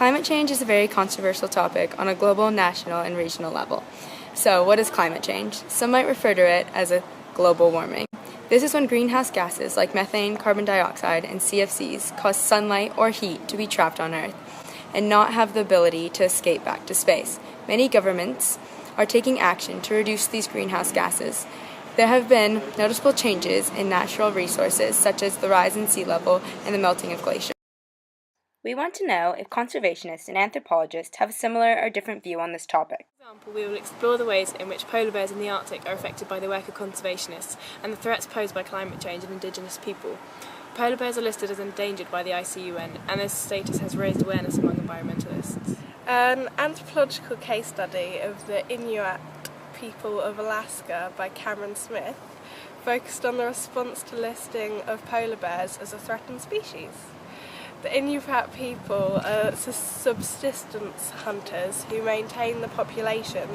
Climate change is a very controversial topic on a global, national, and regional level. So, what is climate change? Some might refer to it as a global warming. This is when greenhouse gases like methane, carbon dioxide, and CFCs cause sunlight or heat to be trapped on Earth and not have the ability to escape back to space. Many governments are taking action to reduce these greenhouse gases. There have been noticeable changes in natural resources, such as the rise in sea level and the melting of glaciers. We want to know if conservationists and anthropologists have a similar or different view on this topic. For example, we will explore the ways in which polar bears in the Arctic are affected by the work of conservationists and the threats posed by climate change and indigenous people. Polar bears are listed as endangered by the ICUN, and this status has raised awareness among environmentalists. An anthropological case study of the Inuit people of Alaska by Cameron Smith focused on the response to listing of polar bears as a threatened species. The Inuit people are subsistence hunters who maintain the population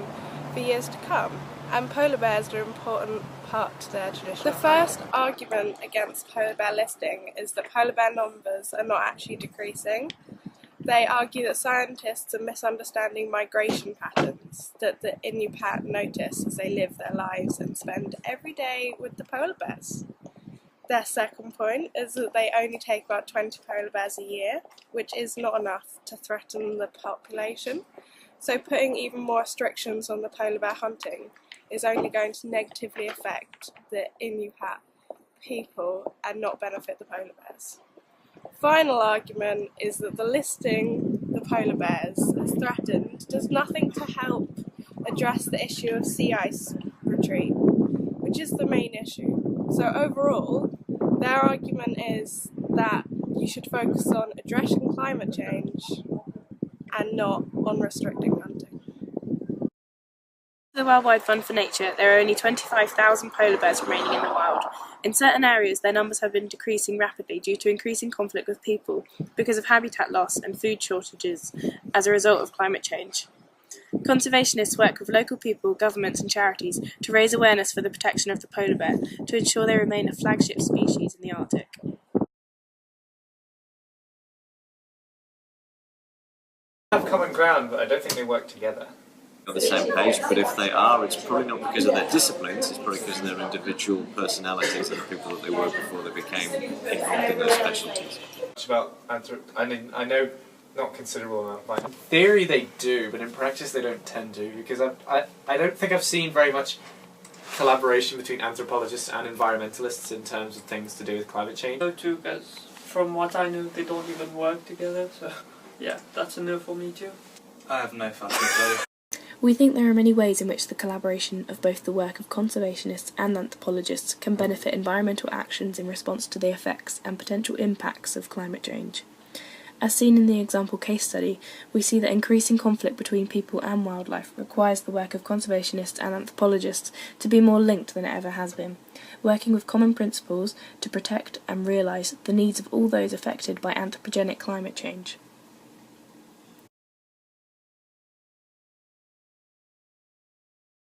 for years to come, and polar bears are an important part to their tradition. The first argument against polar bear listing is that polar bear numbers are not actually decreasing. They argue that scientists are misunderstanding migration patterns that the Inuit notice as they live their lives and spend every day with the polar bears. Their second point is that they only take about 20 polar bears a year, which is not enough to threaten the population. So putting even more restrictions on the polar bear hunting is only going to negatively affect the Inuit people and not benefit the polar bears. Final argument is that the listing the polar bears as threatened does nothing to help address the issue of sea ice retreat, which is the main issue. So overall, their argument is that you should focus on addressing climate change and not on restricting hunting. The Worldwide Fund for Nature, there are only 25,000 polar bears remaining in the wild. In certain areas, their numbers have been decreasing rapidly due to increasing conflict with people because of habitat loss and food shortages as a result of climate change. Conservationists work with local people, governments and charities to raise awareness for the protection of the polar bear to ensure they remain a flagship species in the Arctic. Have common ground, but I don't think they work together. On the same page, but if they are, it's probably not because of their disciplines, it's probably because of their individual personalities and the people that they were before they became involved in those specialties. About I know not considerable amount. But in theory they do, but in practice they don't tend to, because I don't think I've seen very much collaboration between anthropologists and environmentalists in terms of things to do with climate change. No, too, because from what I know they don't even work together, so yeah, that's a no for me too. I have no fucking clue. We think there are many ways in which the collaboration of both the work of conservationists and anthropologists can benefit environmental actions in response to the effects and potential impacts of climate change. As seen in the example case study, we see that increasing conflict between people and wildlife requires the work of conservationists and anthropologists to be more linked than it ever has been, working with common principles to protect and realise the needs of all those affected by anthropogenic climate change.